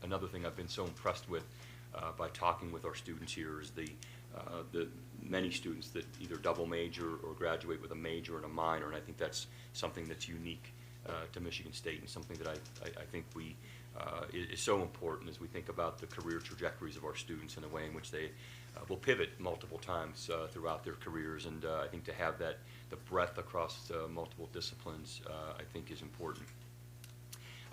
another thing I've been so impressed with by talking with our students here is the many students that either double major or graduate with a major and a minor, and I think that's something that's unique to Michigan State, and something that I think is so important as we think about the career trajectories of our students and the way in which they will pivot multiple times throughout their careers. And I think to have the breadth across multiple disciplines, I think is important.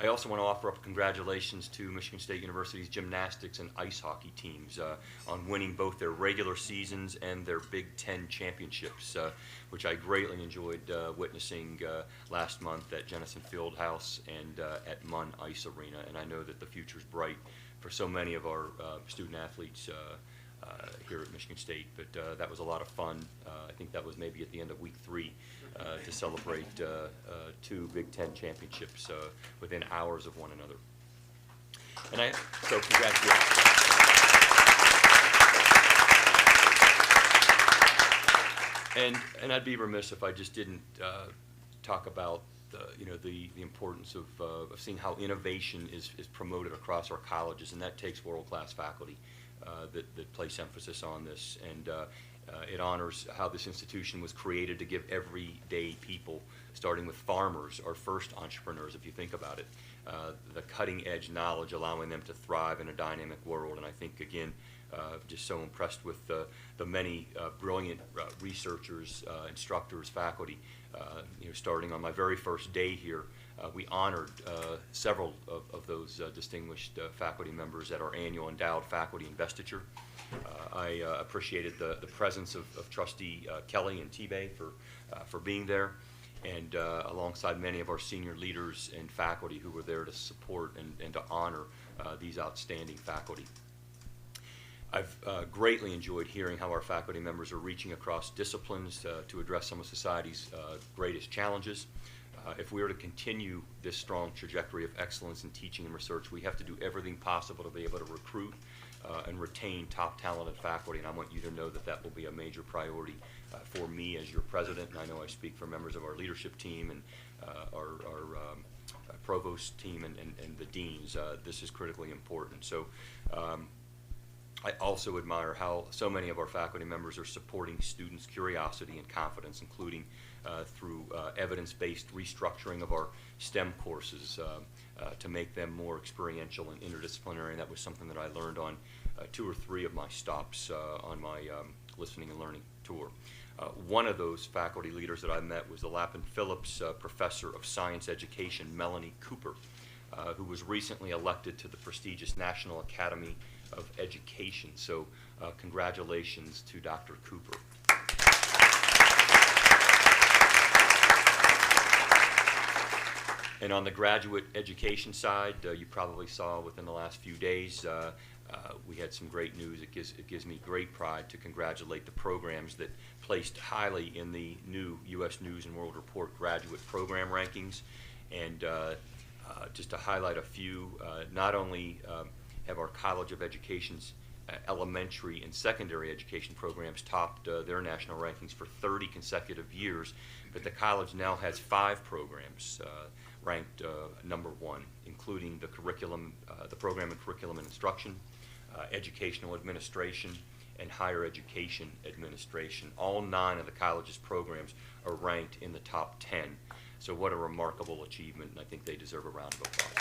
I also want to offer up congratulations to Michigan State University's gymnastics and ice hockey teams on winning both their regular seasons and their Big Ten championships, which I greatly enjoyed witnessing last month at Jennison Fieldhouse and at Munn Ice Arena. And I know that the future's bright for so many of our student athletes here at Michigan State. But that was a lot of fun. I think that was maybe at the end of week 3 to celebrate 2 Big Ten championships within hours of one another. And so congratulations. And I'd be remiss if I just didn't talk about the importance of seeing how innovation is promoted across our colleges, and that takes world-class faculty that place emphasis on this, and it honors how this institution was created to give everyday people, starting with farmers, our first entrepreneurs, if you think about it, the cutting-edge knowledge, allowing them to thrive in a dynamic world. And I think, again, just so impressed with the many brilliant researchers, instructors, faculty. Starting on my very first day here, we honored several of those distinguished faculty members at our annual endowed faculty investiture. I appreciated the presence of Trustee Kelly and T-Bay for being there, and alongside many of our senior leaders and faculty who were there to support and to honor these outstanding faculty. I've greatly enjoyed hearing how our faculty members are reaching across disciplines to address some of society's greatest challenges. If we are to continue this strong trajectory of excellence in teaching and research, we have to do everything possible to be able to recruit and retain top talented faculty, and I want you to know that that will be a major priority for me as your president, and I know I speak for members of our leadership team and our provost team and the deans. This is critically important. So I also admire how so many of our faculty members are supporting students' curiosity and confidence, including through evidence-based restructuring of our STEM courses to make them more experiential and interdisciplinary. And that was something that I learned on 2 or 3 of my stops on my listening and learning tour. One of those faculty leaders that I met was the Lappin Phillips Professor of Science Education, Melanie Cooper, who was recently elected to the prestigious National Academy of Education. So congratulations to Dr. Cooper. And on the graduate education side, you probably saw within the last few days, we had some great news. It gives me great pride to congratulate the programs that placed highly in the new U.S. News and World Report graduate program rankings. And just to highlight a few, not only have our College of Education's elementary and secondary education programs topped their national rankings for 30 consecutive years, but the college now has 5 programs ranked number 1, including the curriculum, the program in curriculum and instruction, educational administration, and higher education administration. All 9 of the college's programs are ranked in the top 10. So what a remarkable achievement, and I think they deserve a round of applause.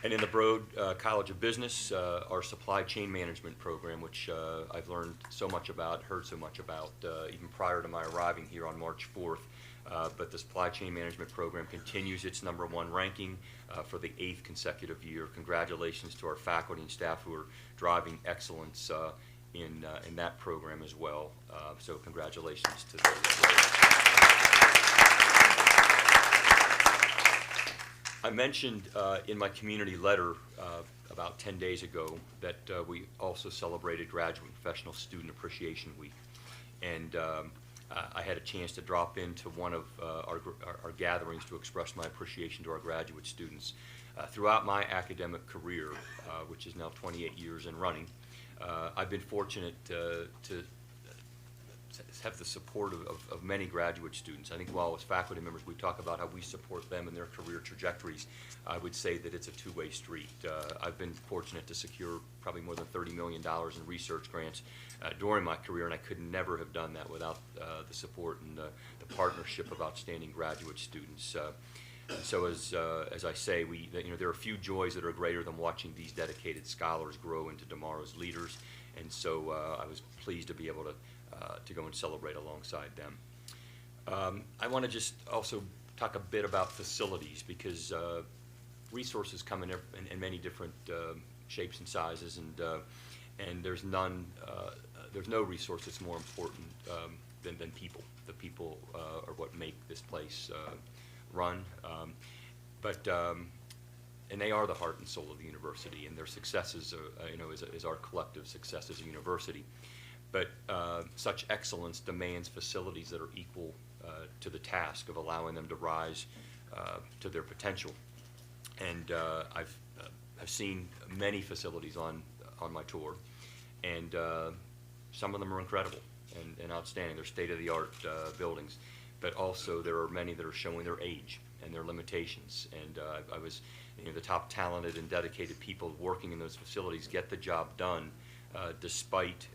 And in the Broad College of Business, our supply chain management program, which I've learned so much about, heard so much about, even prior to my arriving here on March 4th. But the supply chain management program continues its number 1 ranking for the 8th consecutive year. Congratulations to our faculty and staff who are driving excellence in that program as well. So congratulations to those as well. I mentioned in my community letter about 10 days ago that we also celebrated Graduate and Professional Student Appreciation Week. And I had a chance to drop into one of our gatherings to express my appreciation to our graduate students. Throughout my academic career, which is now 28 years and running, I've been fortunate to have the support of many graduate students. I think while as faculty members we talk about how we support them in their career trajectories, I would say that it's a two-way street. I've been fortunate to secure probably more than $30 million in research grants during my career, and I could never have done that without the support and the partnership of outstanding graduate students. So as I say, there are few joys that are greater than watching these dedicated scholars grow into tomorrow's leaders, and so I was pleased to be able to go and celebrate alongside them. I want to just also talk a bit about facilities, because resources come in many different shapes and sizes, and there's no resource that's more important than people. The people are what make this place run, and they are the heart and soul of the university, and their successes is our collective success as a university. But such excellence demands facilities that are equal to the task of allowing them to rise to their potential. And I've seen many facilities on my tour, and some of them are incredible and outstanding. They're state-of-the-art buildings, but also there are many that are showing their age and their limitations. And I was, the top talented and dedicated people working in those facilities get the job done despite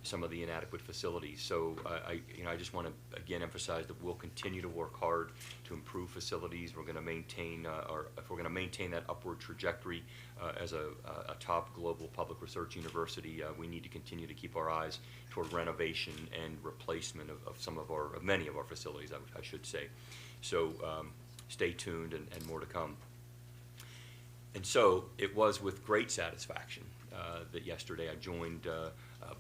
some of the inadequate facilities. So I just want to again emphasize that we'll continue to work hard to improve facilities. We're going to maintain if we're going to maintain that upward trajectory as a top global public research university, we need to continue to keep our eyes toward renovation and replacement of many of our facilities, I should say. So stay tuned and more to come. And so it was with great satisfaction that yesterday I joined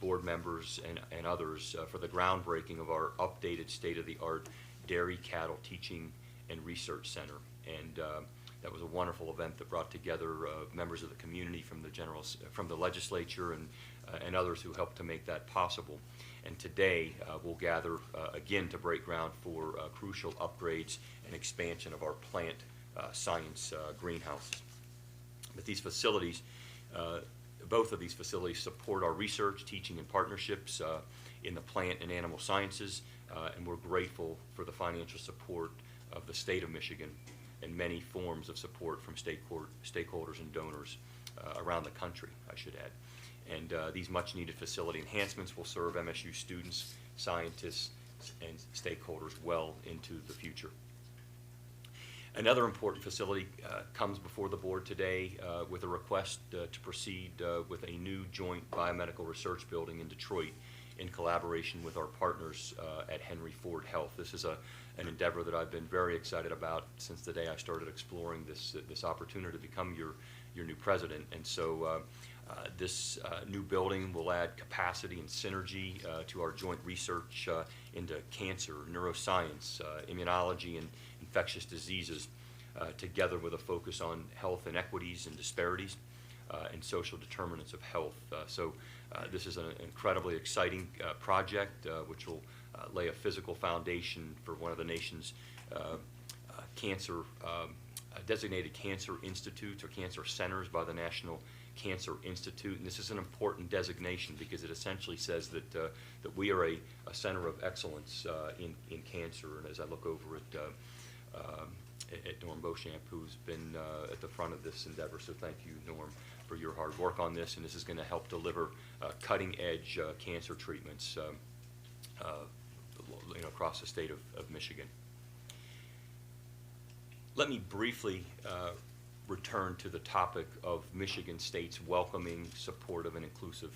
board members and others for the groundbreaking of our updated state-of-the-art Dairy Cattle Teaching and Research Center. And that was a wonderful event that brought together members of the community from the legislature and others who helped to make that possible. And today we'll gather again to break ground for crucial upgrades and expansion of our plant science greenhouses. But these facilities, both of these facilities support our research, teaching, and partnerships in the plant and animal sciences, and we're grateful for the financial support of the state of Michigan and many forms of support from stakeholders and donors around the country, I should add. And these much-needed facility enhancements will serve MSU students, scientists, and stakeholders well into the future. Another important facility comes before the board today with a request to proceed with a new joint biomedical research building in Detroit in collaboration with our partners at Henry Ford Health. This is an endeavor that I've been very excited about since the day I started exploring this opportunity to become your new president. And so this new building will add capacity and synergy to our joint research into cancer, neuroscience, immunology, and infectious diseases, together with a focus on health inequities and disparities and social determinants of health. So this is an incredibly exciting project which will lay a physical foundation for one of the nation's designated cancer institutes or cancer centers by the National Cancer Institute. And this is an important designation because it essentially says that that we are a center of excellence in cancer. And as I look over at Norm Beauchamp, who's been at the front of this endeavor, so thank you, Norm, for your hard work on this. And this is going to help deliver cutting-edge cancer treatments across the state of Michigan. Let me briefly return to the topic of Michigan State's welcoming, supportive, and inclusive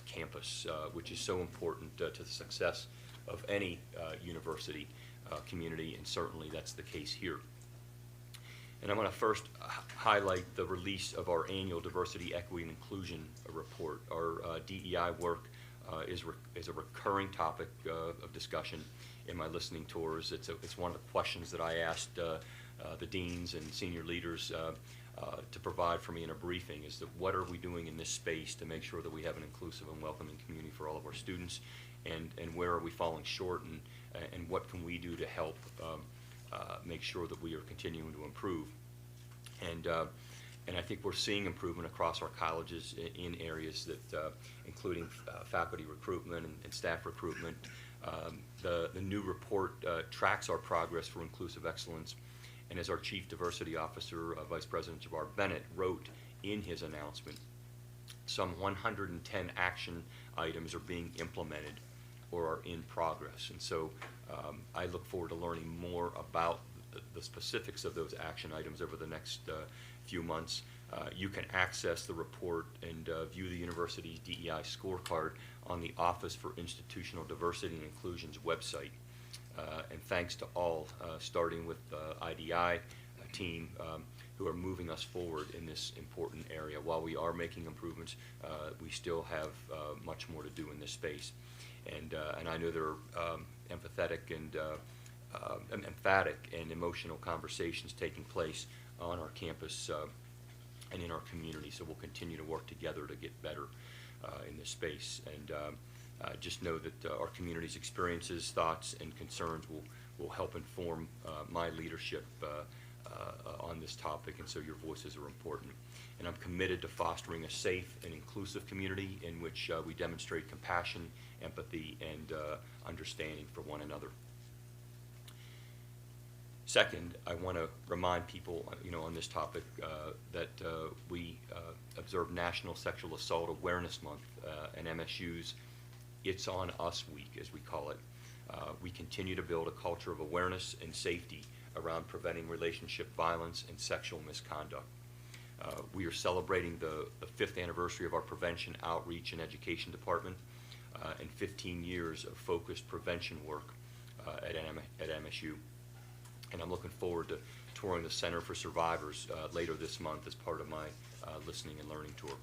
campus, which is so important to the success of any university community, and certainly that's the case here. And I'm going to first highlight the release of our annual Diversity, Equity, and Inclusion report. Our DEI work is a recurring topic of discussion in my listening tours. It's one of the questions that I asked the deans and senior leaders to provide for me in a briefing, is that what are we doing in this space to make sure that we have an inclusive and welcoming community for all of our students, and where are we falling short, and what can we do to help make sure that we are continuing to improve. And And I think we're seeing improvement across our colleges in areas that, including faculty recruitment and staff recruitment. The new report tracks our progress for inclusive excellence. And as our Chief Diversity Officer, Vice President Jabbar Bennett, wrote in his announcement, some 110 action items are being implemented or are in progress. And so I look forward to learning more about the specifics of those action items over the next few months. You can access the report and view the university's DEI scorecard on the Office for Institutional Diversity and Inclusion's website. And thanks to all, starting with the IDI team, who are moving us forward in this important area. While we are making improvements, we still have much more to do in this space. And I know there are empathetic and emphatic and emotional conversations taking place on our campus and in our community. So we'll continue to work together to get better in this space. And just know that our community's experiences, thoughts, and concerns will help inform my leadership on this topic, and so your voices are important. And I'm committed to fostering a safe and inclusive community in which we demonstrate compassion, empathy, and understanding for one another. Second, I want to remind people, on this topic that we observe National Sexual Assault Awareness Month and MSU's It's On Us Week, as we call it. We continue to build a culture of awareness and safety around preventing relationship violence and sexual misconduct. We are celebrating the 5th anniversary of our Prevention, Outreach, and Education Department and 15 years of focused prevention work at MSU. And I'm looking forward to touring the Center for Survivors later this month as part of my listening and learning tour.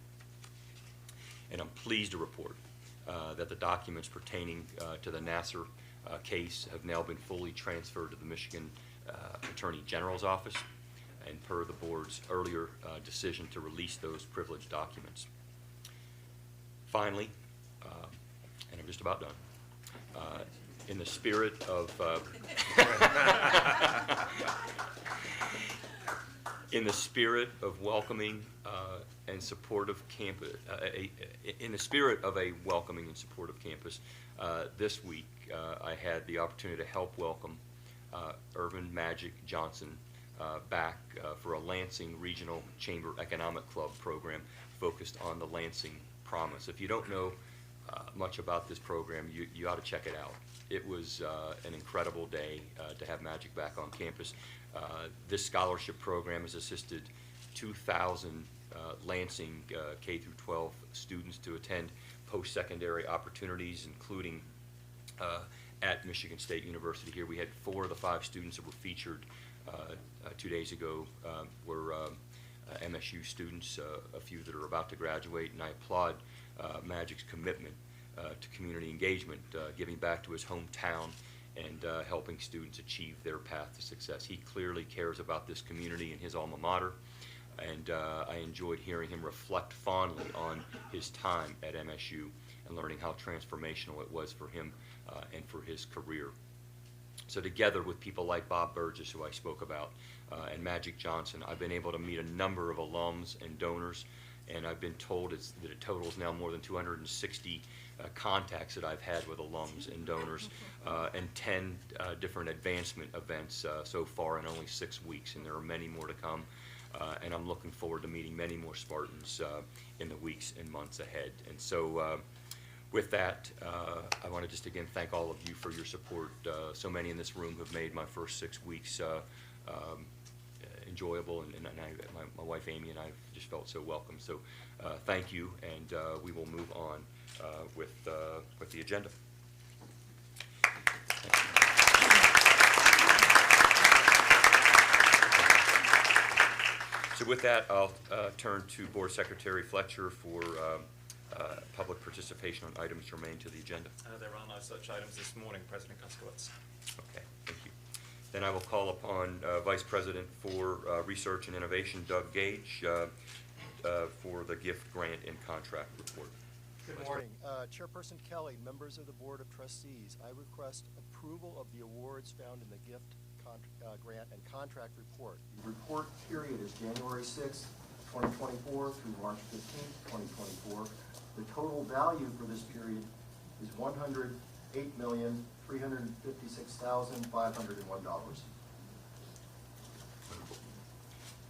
And I'm pleased to report that the documents pertaining to the Nassar case have now been fully transferred to the Michigan Attorney General's office, and per the board's earlier decision to release those privileged documents. Finally, and I'm just about done, in the spirit of in the spirit of welcoming and supportive campus, in the spirit of a welcoming and supportive campus, this week I had the opportunity to help welcome Irvin Magic Johnson back for a Lansing Regional Chamber Economic Club program focused on the Lansing Promise. If you don't know much about this program, you ought to check it out. It was an incredible day to have Magic back on campus. This scholarship program has assisted 2,000 Lansing K through 12 students to attend post-secondary opportunities, including at Michigan State University here. We had 4 of the 5 students that were featured 2 days ago were MSU students, a few that are about to graduate, and I applaud Magic's commitment to community engagement, giving back to his hometown and helping students achieve their path to success. He clearly cares about this community and his alma mater, and I enjoyed hearing him reflect fondly on his time at MSU and learning how transformational it was for him and for his career. So together with people like Bob Burgess, who I spoke about, and Magic Johnson, I've been able to meet a number of alums and donors, and I've been told that it totals now more than 260 contacts that I've had with alums and donors, and 10 different advancement events so far in only 6 weeks, and there are many more to come. And I'm looking forward to meeting many more Spartans in the weeks and months ahead. And so with that, I want to just again thank all of you for your support. So many in this room have made my first 6 weeks enjoyable, and my wife Amy and I just felt so welcome. So thank you, and we will move on with the agenda. So with that, I'll turn to Board Secretary Fletcher for public participation on items germane to the agenda. There are no such items this morning, President Kuskowitz. Okay, thank you. Then I will call upon Vice President for Research and Innovation, Doug Gage, for the gift grant and contract report. Good morning. Chairperson Kelly, members of the Board of Trustees, I request approval of the awards found in the gift grant and contract report. The report period is January 6th 2024 through March 15th, 2024. The total value for this period is $108,356,501.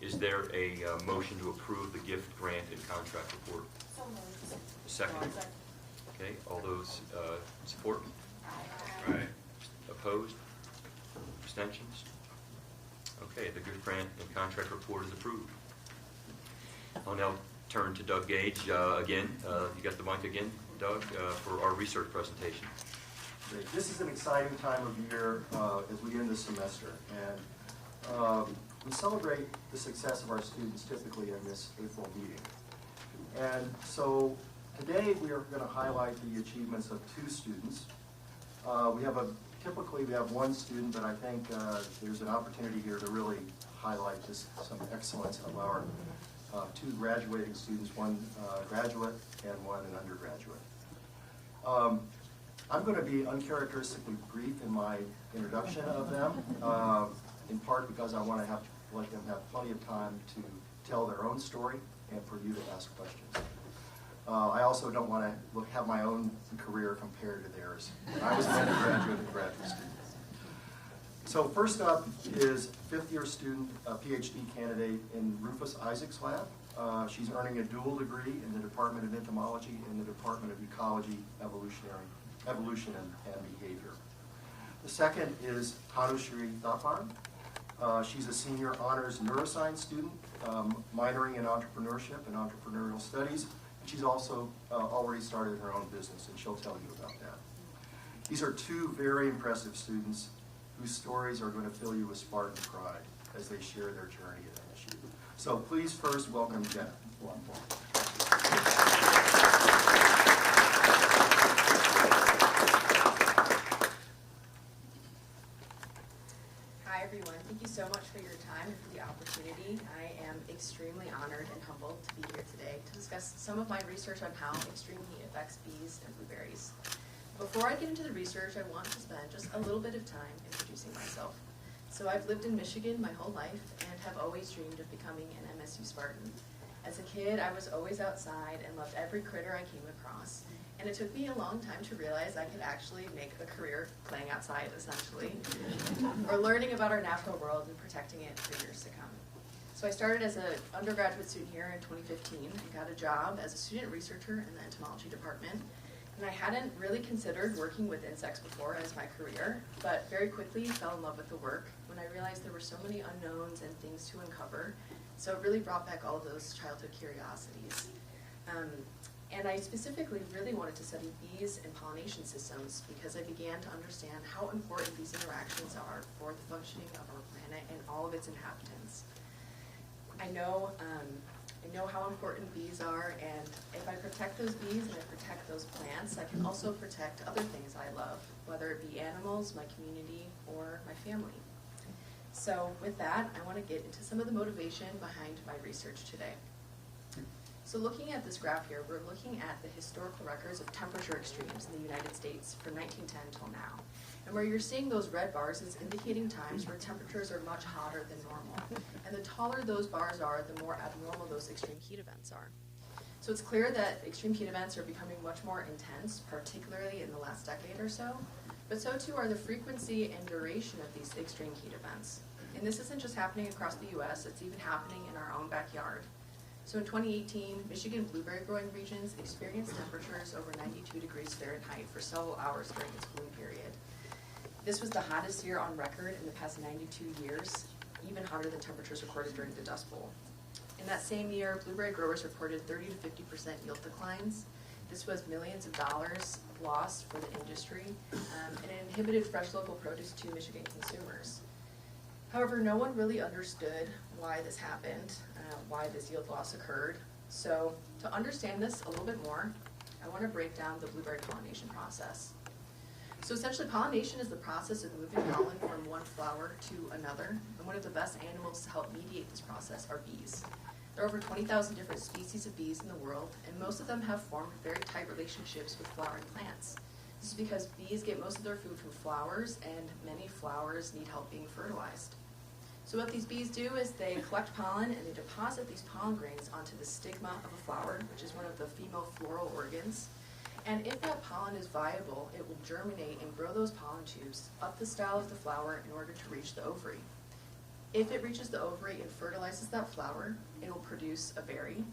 Is there a motion to approve the gift grant and contract report? So moved. Second? Okay, all those support? Aye. Opposed? Abstentions? Okay, the gift grant and contract report is approved. I'll now turn to Doug Gage again. You got the mic again, Doug, for our research presentation. Great. This is an exciting time of year as we end the semester, and we celebrate the success of our students typically in this April meeting. And so today we are going to highlight the achievements of two students. Typically we have one student, but I think there's an opportunity here to really highlight some excellence of our two graduating students, one graduate and one an undergraduate. I'm going to be uncharacteristically brief in my introduction of them, in part because I want to let them have plenty of time to tell their own story and for you to ask questions. I also don't want to have my own career compared to theirs. I was an undergraduate and graduate student. So first up is fifth-year student, a PhD candidate in Rufus Isaac's lab. She's earning a dual degree in the Department of Entomology and the Department of Ecology, Evolution and Behavior. The second is Tanushri Thapan. She's a senior honors neuroscience student, minoring in entrepreneurship and entrepreneurial studies. She's also already started her own business, and she'll tell you about that. These are two very impressive students whose stories are going to fill you with Spartan pride as they share their journey at MSU. So please first welcome Jenna. Hi everyone, thank you so much for your time and for the opportunity. I am extremely honored and humbled to be here today to discuss some of my research on how extreme heat affects bees and blueberries. Before I get into the research, I want to spend just a little bit of time introducing myself. So I've lived in Michigan my whole life and have always dreamed of becoming an MSU Spartan. As a kid, I was always outside and loved every critter I came across. And it took me a long time to realize I could actually make a career playing outside, essentially, or learning about our natural world and protecting it for years to come. So I started as an undergraduate student here in 2015 and got a job as a student researcher in the entomology department. And I hadn't really considered working with insects before as my career, but very quickly fell in love with the work when I realized there were so many unknowns and things to uncover. So it really brought back all of those childhood curiosities. And I specifically really wanted to study bees and pollination systems because I began to understand how important these interactions are for the functioning of our planet and all of its inhabitants. I know how important bees are, and if I protect those bees and I protect those plants, I can also protect other things I love, whether it be animals, my community, or my family. So with that, I want to get into some of the motivation behind my research today. So looking at this graph here, we're looking at the historical records of temperature extremes in the United States from 1910 till now. And where you're seeing those red bars is indicating times where temperatures are much hotter than normal. And the taller those bars are, the more abnormal those extreme heat events are. So it's clear that extreme heat events are becoming much more intense, particularly in the last decade or so. But so too are the frequency and duration of these extreme heat events. And this isn't just happening across the US, it's even happening in our own backyard. So in 2018, Michigan blueberry growing regions experienced temperatures over 92 degrees Fahrenheit for several hours during its bloom period. This was the hottest year on record in the past 92 years, even hotter than temperatures recorded during the Dust Bowl. In that same year, blueberry growers reported 30 to 50% yield declines. This was millions of dollars lost for the industry, and it inhibited fresh local produce to Michigan consumers. However, no one really understood why this happened, why this yield loss occurred. So to understand this a little bit more, I want to break down the blueberry pollination process. So essentially, pollination is the process of moving pollen from one flower to another, and one of the best animals to help mediate this process are bees. There are over 20,000 different species of bees in the world, and most of them have formed very tight relationships with flowering plants. This is because bees get most of their food from flowers, and many flowers need help being fertilized. So what these bees do is they collect pollen and they deposit these pollen grains onto the stigma of a flower, which is one of the female floral organs. And if that pollen is viable, it will germinate and grow those pollen tubes up the style of the flower in order to reach the ovary. If it reaches the ovary and fertilizes that flower, it will produce a berry.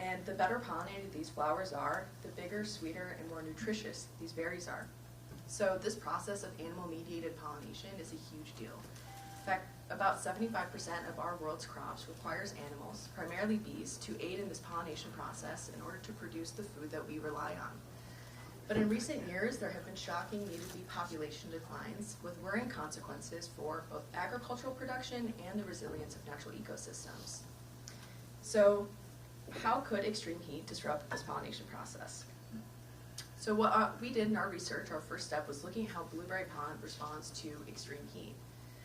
And the better pollinated these flowers are, the bigger, sweeter, and more nutritious these berries are. So this process of animal-mediated pollination is a huge deal. In fact, about 75% of our world's crops requires animals, primarily bees, to aid in this pollination process in order to produce the food that we rely on. But in recent years, there have been shocking native bee population declines with worrying consequences for both agricultural production and the resilience of natural ecosystems. So how could extreme heat disrupt this pollination process? So what we did in our research, our first step was looking at how blueberry pollen responds to extreme heat.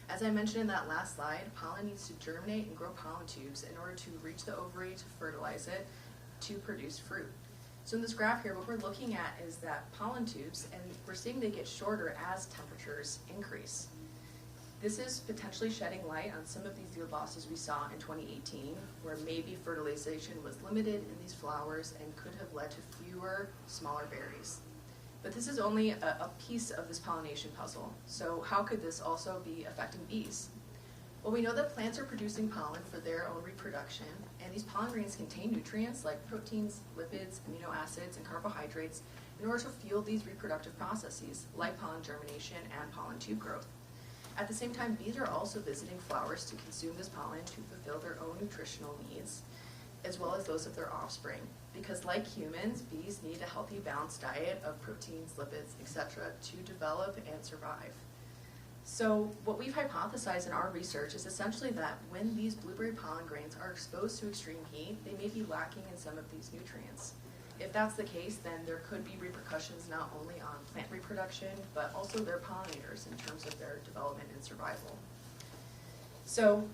As I mentioned in that last slide, pollen needs to germinate and grow pollen tubes in order to reach the ovary to fertilize it to produce fruit. So in this graph here, what we're looking at is that pollen tubes, and we're seeing they get shorter as temperatures increase. This is potentially shedding light on some of these yield losses we saw in 2018, where maybe fertilization was limited in these flowers and could have led to fewer, smaller berries. But this is only a piece of this pollination puzzle. So how could this also be affecting bees? Well, we know that plants are producing pollen for their own reproduction, and these pollen grains contain nutrients like proteins, lipids, amino acids, and carbohydrates in order to fuel these reproductive processes like pollen germination and pollen tube growth. At the same time, bees are also visiting flowers to consume this pollen to fulfill their own nutritional needs, as well as those of their offspring. Because like humans, bees need a healthy, balanced diet of proteins, lipids, etc. to develop and survive. So what we've hypothesized in our research is essentially that when these blueberry pollen grains are exposed to extreme heat, they may be lacking in some of these nutrients. If that's the case, then there could be repercussions not only on plant reproduction, but also their pollinators in terms of their development and survival. So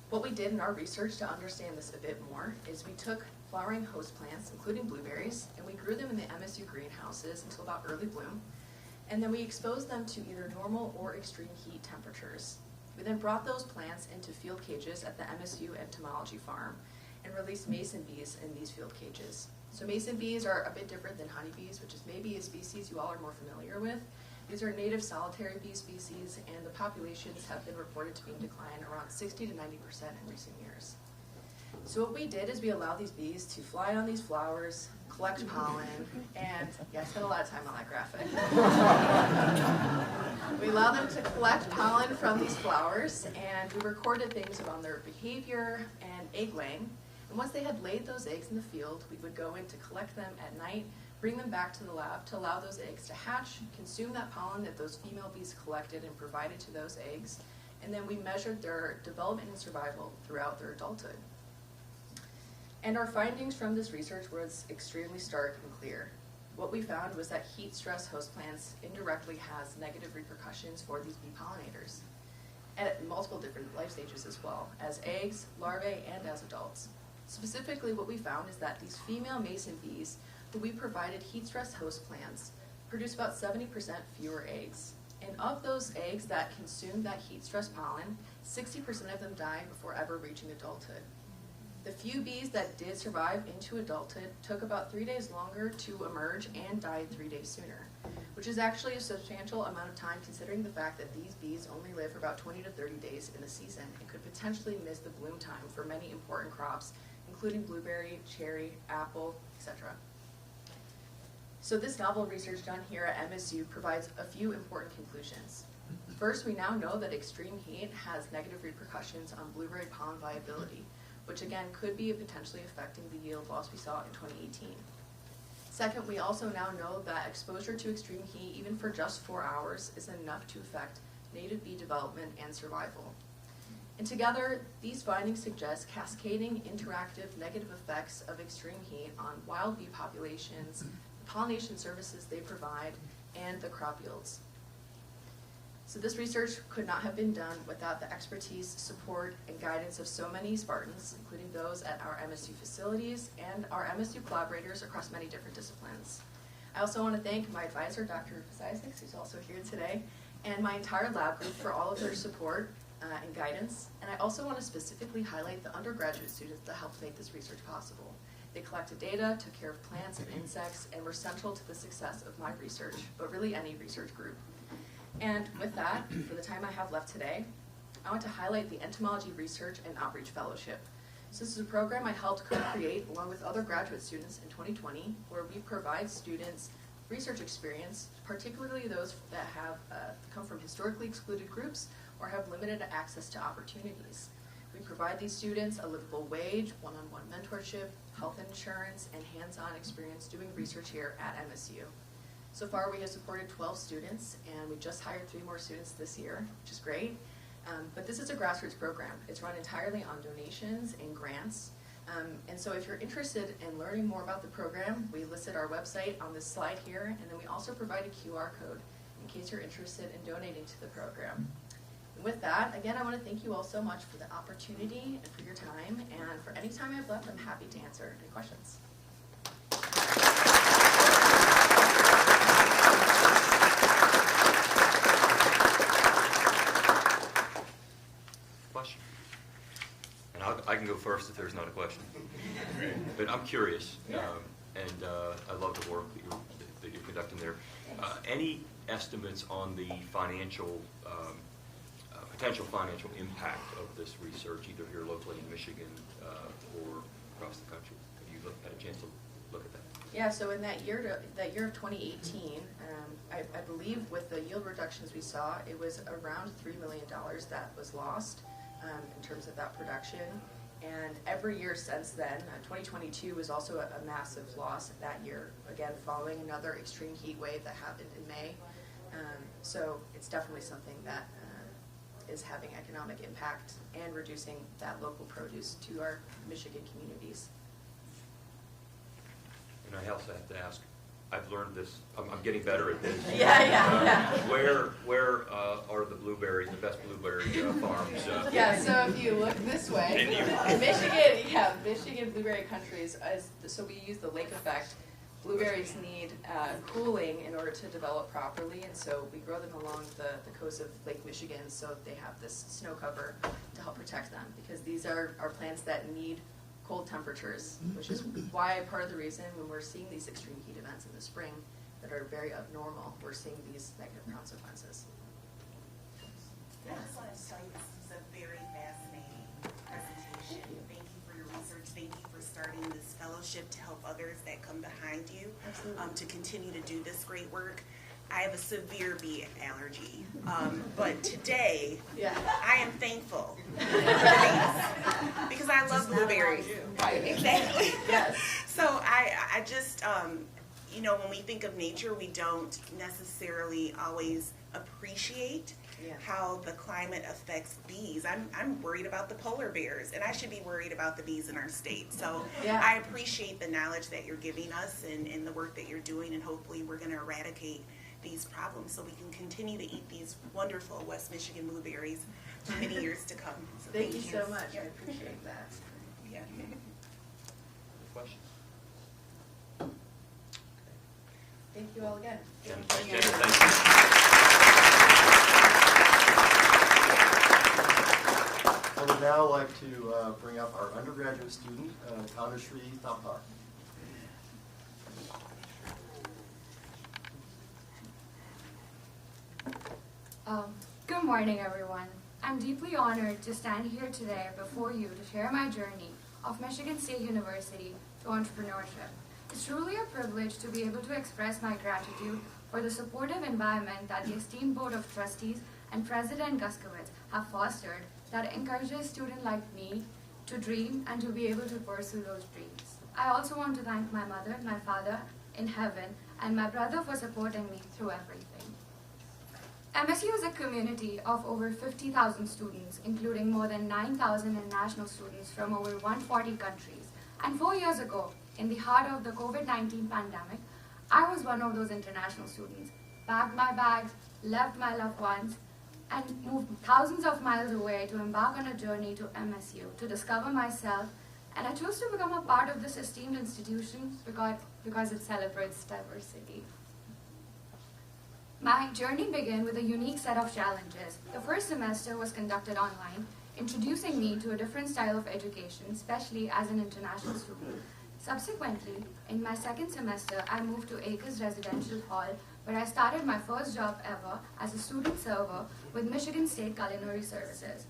what we did in our research to understand this a bit more is we took flowering host plants, including blueberries, and we grew them in the MSU greenhouses until about early bloom. And then we exposed them to either normal or extreme heat temperatures. We then brought those plants into field cages at the MSU entomology farm and released mason bees in these field cages. So mason bees are a bit different than honeybees, which is maybe a species you all are more familiar with. These are native solitary bee species, and the populations have been reported to be in decline around 60 to 90% in recent years. So what we did is we allowed these bees to fly on these flowers, collect pollen, and yeah, I spent a lot of time on that graphic. We allowed them to collect pollen from these flowers, and we recorded things about their behavior and egg laying. And once they had laid those eggs in the field, we would go in to collect them at night, bring them back to the lab to allow those eggs to hatch, consume that pollen that those female bees collected and provided to those eggs, and then we measured their development and survival throughout their adulthood. And our findings from this research was extremely stark and clear. What we found was that heat stress host plants indirectly has negative repercussions for these bee pollinators at multiple different life stages as well, as eggs, larvae, and as adults. Specifically, what we found is that these female mason bees who we provided heat stress host plants produce about 70% fewer eggs. And of those eggs that consumed that heat stress pollen, 60% of them died before ever reaching adulthood. The few bees that did survive into adulthood took about 3 days longer to emerge and died 3 days sooner, which is actually a substantial amount of time considering the fact that these bees only live for about 20 to 30 days in the season and could potentially miss the bloom time for many important crops, including blueberry, cherry, apple, etc. So this novel research done here at MSU provides a few important conclusions. First, we now know that extreme heat has negative repercussions on blueberry pollen viability, which again could be potentially affecting the yield loss we saw in 2018. Second, we also now know that exposure to extreme heat, even for just 4 hours, is enough to affect native bee development and survival. And together, these findings suggest cascading interactive negative effects of extreme heat on wild bee populations, the pollination services they provide, and the crop yields. So this research could not have been done without the expertise, support, and guidance of so many Spartans, including those at our MSU facilities and our MSU collaborators across many different disciplines. I also want to thank my advisor, Dr. Rufus Isaacs, who's also here today, and my entire lab group for all of their support, and guidance. And I also want to specifically highlight the undergraduate students that helped make this research possible. They collected data, took care of plants and insects, and were central to the success of my research, but really any research group. And with that, for the time I have left today, I want to highlight the Entomology Research and Outreach Fellowship. So this is a program I helped co-create along with other graduate students in 2020, where we provide students research experience, particularly those that have come from historically excluded groups or have limited access to opportunities. We provide these students a livable wage, one-on-one mentorship, health insurance, and hands-on experience doing research here at MSU. So far, we have supported 12 students, and we just hired 3 more students this year, which is great. But this is a grassroots program. It's run entirely on donations and grants. And so if you're interested in learning more about the program, we listed our website on this slide here, and then we also provide a QR code in case you're interested in donating to the program. And with that, again, I want to thank you all so much for the opportunity and for your time, and for any time I've left, I'm happy to answer any questions. Question? And I can go first if there's not a question. But I'm curious, and I love the work that you're conducting there. Any estimates on the financial, potential financial impact of this research, either here locally in Michigan or across the country? Have you had a chance to look at that? Yeah, so in that year of 2018, I believe with the yield reductions we saw, it was around $3 million that was lost in terms of that production. And every year since then, 2022 was also a massive loss that year, again, following another extreme heat wave that happened in May. So it's definitely something that is having economic impact and reducing that local produce to our Michigan communities. And I also have to ask, I've learned this, I'm getting better at this. Yeah. Where are the blueberries, the best blueberry farms? Yeah, so if you look this way, Michigan blueberry countries, so we use the lake effect. Blueberries need cooling in order to develop properly, and so we grow them along the coast of Lake Michigan, so they have this snow cover to help protect them, because these are plants that need cold temperatures, which is why part of the reason when we're seeing these extreme heat events in the spring that are very abnormal, we're seeing these negative consequences. I just want to tell you this is a very fascinating presentation. Thank you for your research. Thank you for starting this fellowship to help others that come behind you to continue to do this great work. I have a severe bee allergy, but today I am thankful for the bees because I love blueberries. Right, exactly. Yes. So I just, you know, when we think of nature, we don't necessarily always appreciate how the climate affects bees. I'm worried about the polar bears, and I should be worried about the bees in our state. So I appreciate the knowledge that you're giving us and the work that you're doing, and hopefully we're going to eradicate these problems so we can continue to eat these wonderful West Michigan blueberries for many years to come. So Thank you so much. I appreciate that. Yeah. Questions? Thank you all again. Jen, Thank you. thank I would now like to bring up our undergraduate student, Tanushree Thappar. Good morning, everyone. I'm deeply honored to stand here today before you to share my journey of Michigan State University to entrepreneurship. It's truly a privilege to be able to express my gratitude for the supportive environment that the esteemed Board of Trustees and President Guskowitz have fostered that encourages students like me to dream and to be able to pursue those dreams. I also want to thank my mother, my father in heaven, and my brother for supporting me through everything. MSU is a community of over 50,000 students, including more than 9,000 international students from over 140 countries. And 4 years ago, in the heart of the COVID-19 pandemic, I was one of those international students, packed my bags, left my loved ones, and moved thousands of miles away to embark on a journey to MSU, to discover myself. And I chose to become a part of this esteemed institution because it celebrates diversity. My journey began with a unique set of challenges. The first semester was conducted online, introducing me to a different style of education, especially as an international student. Subsequently, in my second semester, I moved to Acres Residential Hall, where I started my first job ever as a student server with Michigan State Culinary Services.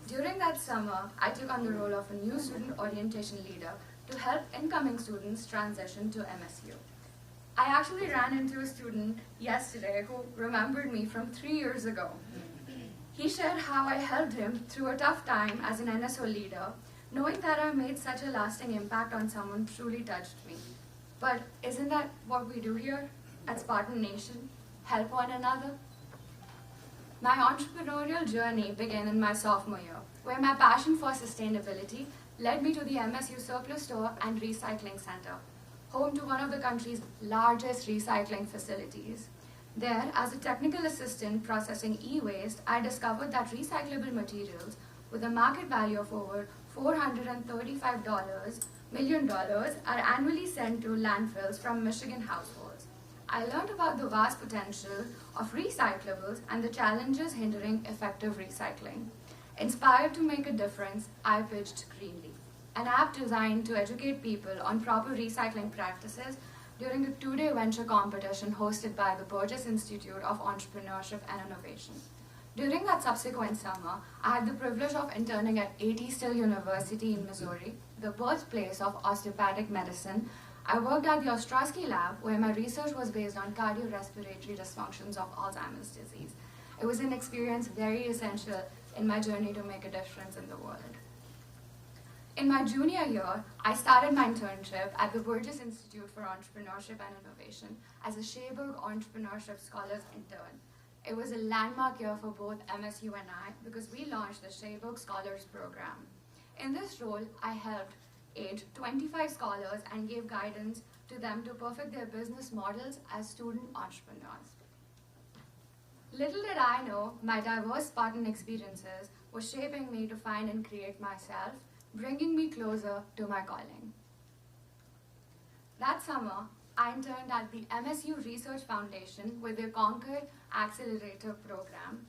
During that summer, I took on the role of a new student orientation leader to help incoming students transition to MSU. I actually ran into a student yesterday who remembered me from 3 years ago. He shared how I helped him through a tough time as an NSO leader, knowing that I made such a lasting impact on someone truly touched me. But isn't that what we do here at Spartan Nation? Help one another? My entrepreneurial journey began in my sophomore year, where my passion for sustainability led me to the MSU Surplus Store and Recycling Center, home to one of the country's largest recycling facilities. There, as a technical assistant processing e-waste, I discovered that recyclable materials with a market value of over $435 million are annually sent to landfills from Michigan households. I learned about the vast potential of recyclables and the challenges hindering effective recycling. Inspired to make a difference, I pitched Greenly, an app designed to educate people on proper recycling practices during a 2-day venture competition hosted by the Burgess Institute of Entrepreneurship and Innovation. During that subsequent summer, I had the privilege of interning at A.T. Still University in Missouri, the birthplace of osteopathic medicine. I worked at the Ostrowski lab, where my research was based on cardiorespiratory dysfunctions of Alzheimer's disease. It was an experience very essential in my journey to make a difference in the world. In my junior year, I started my internship at the Burgess Institute for Entrepreneurship and Innovation as a Shaberg Entrepreneurship Scholars intern. It was a landmark year for both MSU and I because we launched the Shaberg Scholars Program. In this role, I helped aid 25 scholars and gave guidance to them to perfect their business models as student entrepreneurs. Little did I know, my diverse Spartan experiences were shaping me to find and create myself, bringing me closer to my calling. That summer, I interned at the MSU Research Foundation with their Concord Accelerator program.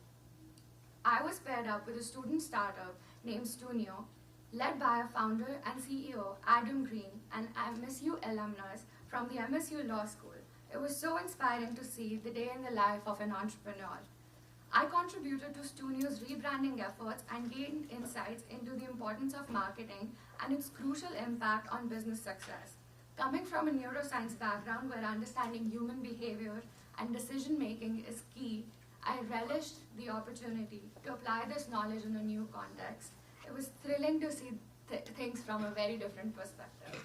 I was paired up with a student startup named Stunio, led by a founder and CEO, Adam Green, an MSU alumnus from the MSU Law School. It was so inspiring to see the day in the life of an entrepreneur. I contributed to Stunio's rebranding efforts and gained insights into the importance of marketing and its crucial impact on business success. Coming from a neuroscience background where understanding human behavior and decision-making is key, I relished the opportunity to apply this knowledge in a new context. It was thrilling to see things from a very different perspective.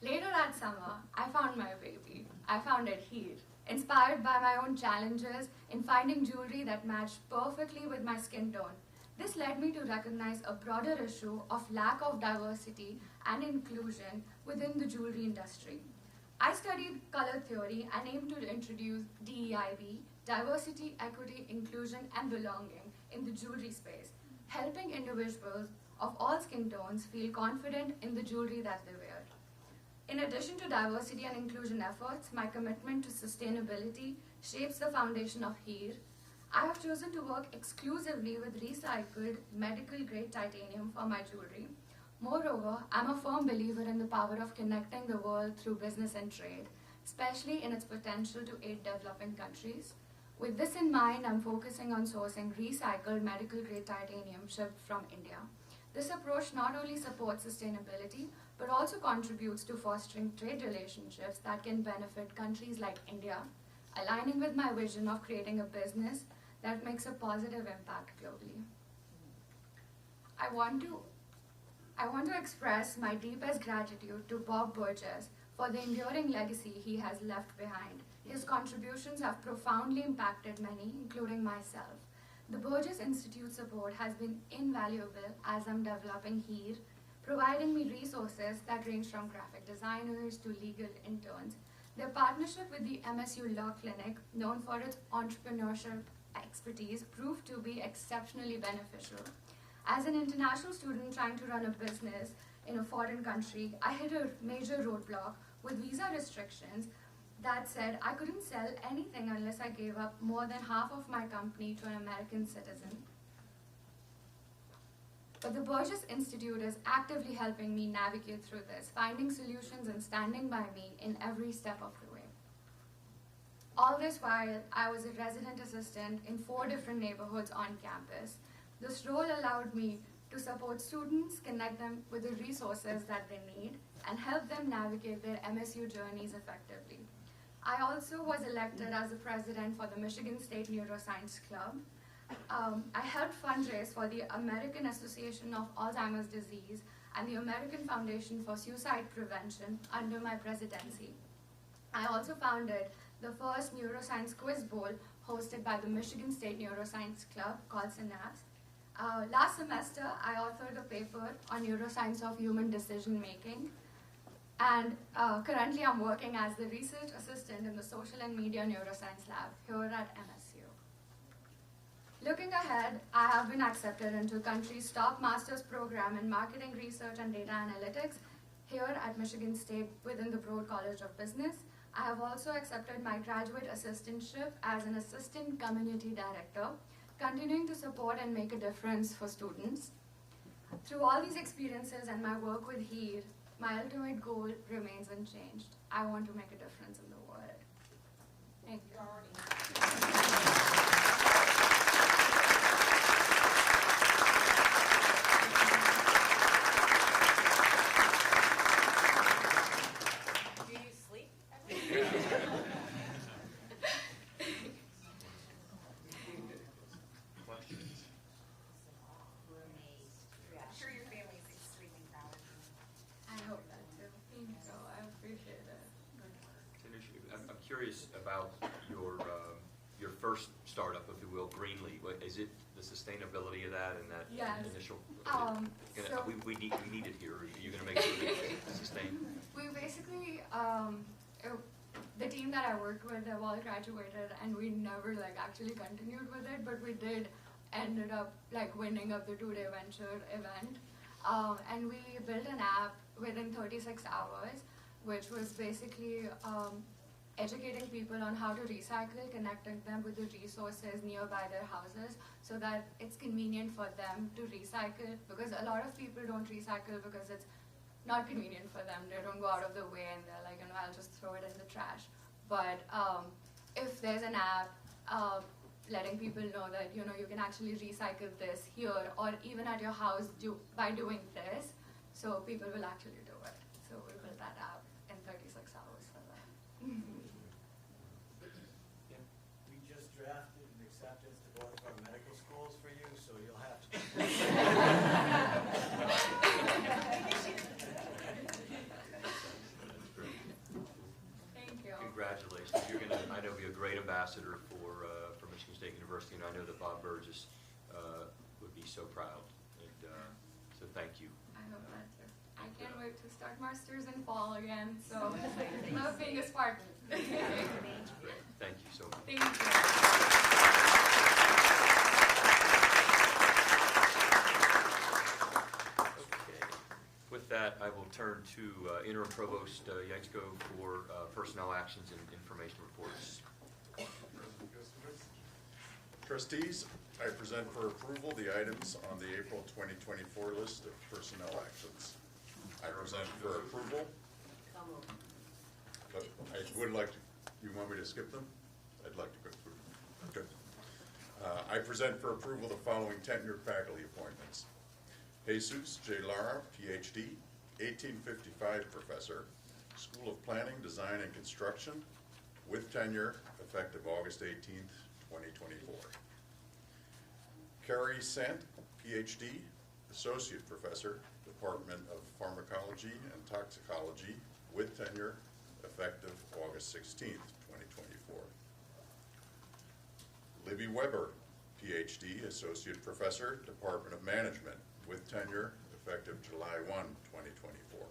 Later that summer, I found my baby. I found it here. Inspired by my own challenges in finding jewelry that matched perfectly with my skin tone. This led me to recognize a broader issue of lack of diversity and inclusion within the jewelry industry. I studied color theory and aimed to introduce DEIB, diversity, equity, inclusion, and belonging in the jewelry space, helping individuals of all skin tones feel confident in the jewelry that they wear. In addition to diversity and inclusion efforts, my commitment to sustainability shapes the foundation of HERE. I have chosen to work exclusively with recycled medical-grade titanium for my jewelry. Moreover, I'm a firm believer in the power of connecting the world through business and trade, especially in its potential to aid developing countries. With this in mind, I'm focusing on sourcing recycled medical-grade titanium shipped from India. This approach not only supports sustainability, but also contributes to fostering trade relationships that can benefit countries like India, aligning with my vision of creating a business that makes a positive impact globally. I want to express my deepest gratitude to Bob Burgess for the enduring legacy he has left behind. His contributions have profoundly impacted many, including myself. The Burgess Institute support has been invaluable as I'm developing HERE, providing me resources that range from graphic designers to legal interns. Their partnership with the MSU Law Clinic, known for its entrepreneurship expertise, proved to be exceptionally beneficial. As an international student trying to run a business in a foreign country, I hit a major roadblock with visa restrictions That said, I couldn't sell anything unless I gave up more than half of my company to an American citizen. But the Burgess Institute is actively helping me navigate through this, finding solutions and standing by me in every step of the way. All this while, I was a resident assistant in 4 different neighborhoods on campus. This role allowed me to support students, connect them with the resources that they need, and help them navigate their MSU journeys effectively. I also was elected as the president for the Michigan State Neuroscience Club. I helped fundraise for the American Association of Alzheimer's Disease and the American Foundation for Suicide Prevention under my presidency. I also founded the first Neuroscience Quiz Bowl hosted by the Michigan State Neuroscience Club called Synapse. Last semester, I authored a paper on neuroscience of human decision making. And currently, I'm working as the research assistant in the Social and Media Neuroscience Lab here at MSU. Looking ahead, I have been accepted into the country's top master's program in marketing research and data analytics here at Michigan State within the Broad College of Business. I have also accepted my graduate assistantship as an assistant community director, continuing to support and make a difference for students. Through all these experiences and my work with HEAR, my ultimate goal remains unchanged. I want to make a difference in the world. Thank you. Do you sleep? Questions? I'm sure your family is extremely proud of you. I hope that too. Thank you. I appreciate it. I'm curious about your first startup, if you will, Greenly. Is it the sustainability of that and that Yes. initial? So- we need it here. Are you going to make sure that it's sustained? We basically, the team that I worked with, they've all graduated, and we never actually continued with it, but we ended up winning up the 2-day venture event. And we built an app within 36 hours, which was basically educating people on how to recycle, connecting them with the resources nearby their houses so that it's convenient for them to recycle, because a lot of people don't recycle because it's not convenient for them. They don't go out of the way and they're like, I'll just throw it in the trash. But if there's an app letting people know that, you can actually recycle this here or even at your house by doing this, so people will actually do it. So we built that app in 36 hours for them. We just drafted an acceptance to both of our medical schools for you, so you'll have to. Thank you. Congratulations. You're going to, I know, be a great ambassador for Michigan State University, and I know that Bob Burgess would be so proud. And so thank you. I hope that too. I can't wait to start masters in fall again, so love being a Spartan. Thank you so much. Thank you. Okay. With that, I will turn to Interim Provost Yatsko for personnel actions and information reports. Trustees, I present for approval the items on the April 2024 list of personnel actions. I present for approval, but I would like to, you want me to skip them? I'd like to go through them. Good. I present for approval the following tenured faculty appointments. Jesus J. Lara, PhD, 1855 professor, School of Planning, Design, and Construction, with tenure effective August 18th, 2024. Carrie Sant, PhD, Associate Professor, Department of Pharmacology and Toxicology, with tenure effective August 16th, 2024. Libby Weber, PhD, Associate Professor, Department of Management, with tenure effective July 1, 2024.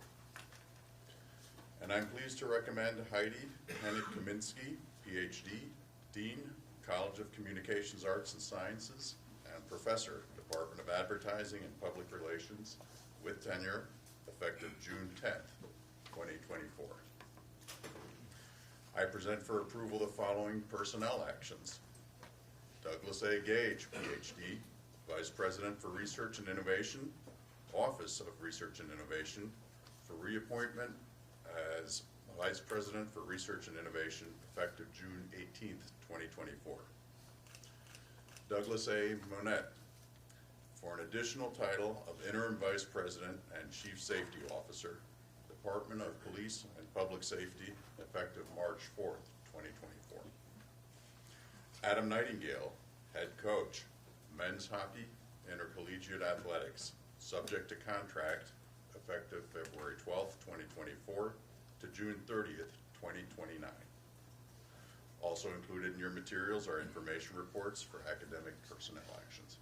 And I'm pleased to recommend Heidi Hennig-Kaminsky, PhD, Dean, College of Communications Arts and Sciences, and Professor, Department of Advertising and Public Relations, with tenure effective June 10th, 2024. I present for approval the following personnel actions. Douglas A. Gage, PhD, Vice President for Research and Innovation, Office of Research and Innovation, for reappointment as Vice President for Research and Innovation, effective June 18th, 2024. Douglas A. Monette, for an additional title of Interim Vice President and Chief Safety Officer, Department of Police and Public Safety, effective March 4th, 2024. Adam Nightingale, Head Coach, Men's Hockey, Intercollegiate Athletics, subject to contract, effective February 12th, 2024 to June 30th, 2029. Also included in your materials are information reports for academic personnel actions.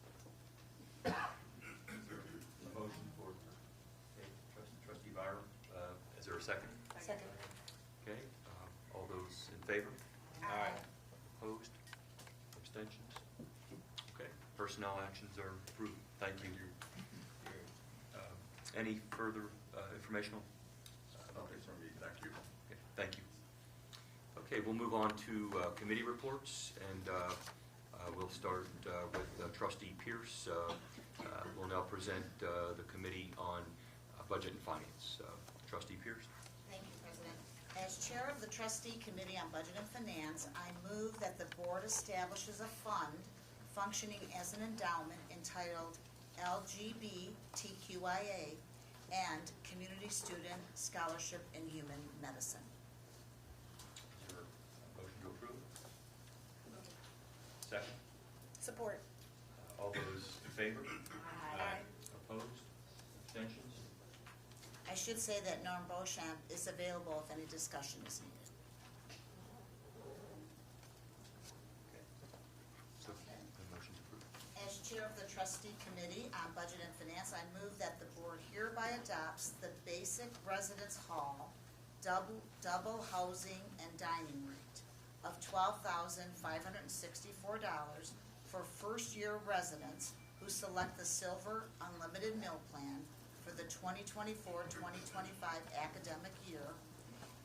A motion for, okay, Trustee Byram, is there a second? Second. Okay, all those in favor? Aye. Opposed? Abstentions? Okay, personnel actions are approved. Thank you. Any further informational? Nothing from me, thank you. Okay, thank you. Okay, we'll move on to committee reports, and we'll start with Trustee Pierce. Will now present the Committee on Budget and Finance. Trustee Pierce. Thank you, President. As Chair of the Trustee Committee on Budget and Finance, I move that the Board establishes a fund functioning as an endowment entitled LGBTQIA and Community Student Scholarship in Human Medicine. Is there a motion to approve? Second. Support. All those in favor? Aye. Opposed? Abstentions? I should say that Norm Beauchamp is available if any discussion is needed. Okay. So, the motion's approved. As Chair of the Trustee Committee on Budget and Finance, I move that the Board hereby adopts the basic residence hall double housing and dining rate of $12,564 for first-year residents who select the Silver Unlimited Meal Plan for the 2024-2025 academic year,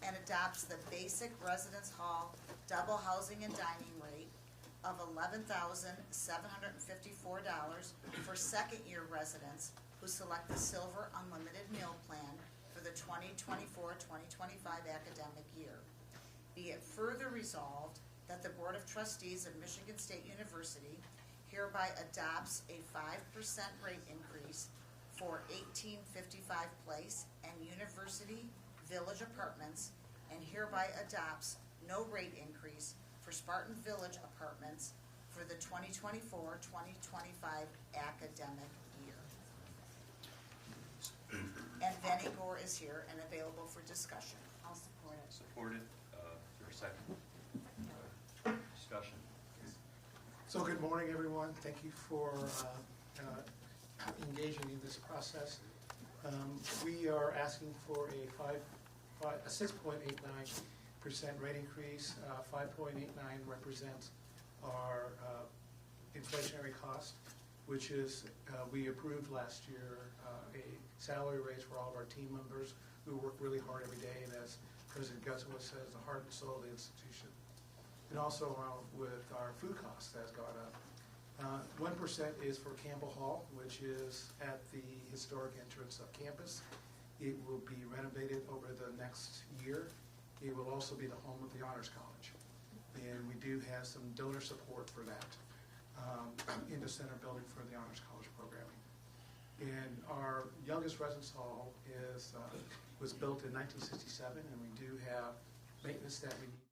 and adopts the basic residence hall double housing and dining rate of $11,754 for second-year residents who select the Silver Unlimited Meal Plan for the 2024-2025 academic year. Be it further resolved that the Board of Trustees of Michigan State University hereby adopts a 5% rate increase for 1855 Place and University Village Apartments, and hereby adopts no rate increase for Spartan Village Apartments for the 2024-2025 academic year. And Benny Gore is here and available for discussion. I'll support it. Supported. Is there a second? Discussion. So good morning, everyone. Thank you for engaging in this process. We are asking for a 6.89% rate increase. 5.89 represents our inflationary cost, which is, we approved last year a salary raise for all of our team members who work really hard every day, and as President Gutzowitz says, the heart and soul of the institution. And also with our food costs has gone up. 1% is for Campbell Hall, which is at the historic entrance of campus. It will be renovated over the next year. It will also be the home of the Honors College. And we do have some donor support for that in the center building for the Honors College programming. And our youngest residence hall was built in 1967, and we do have maintenance that we need.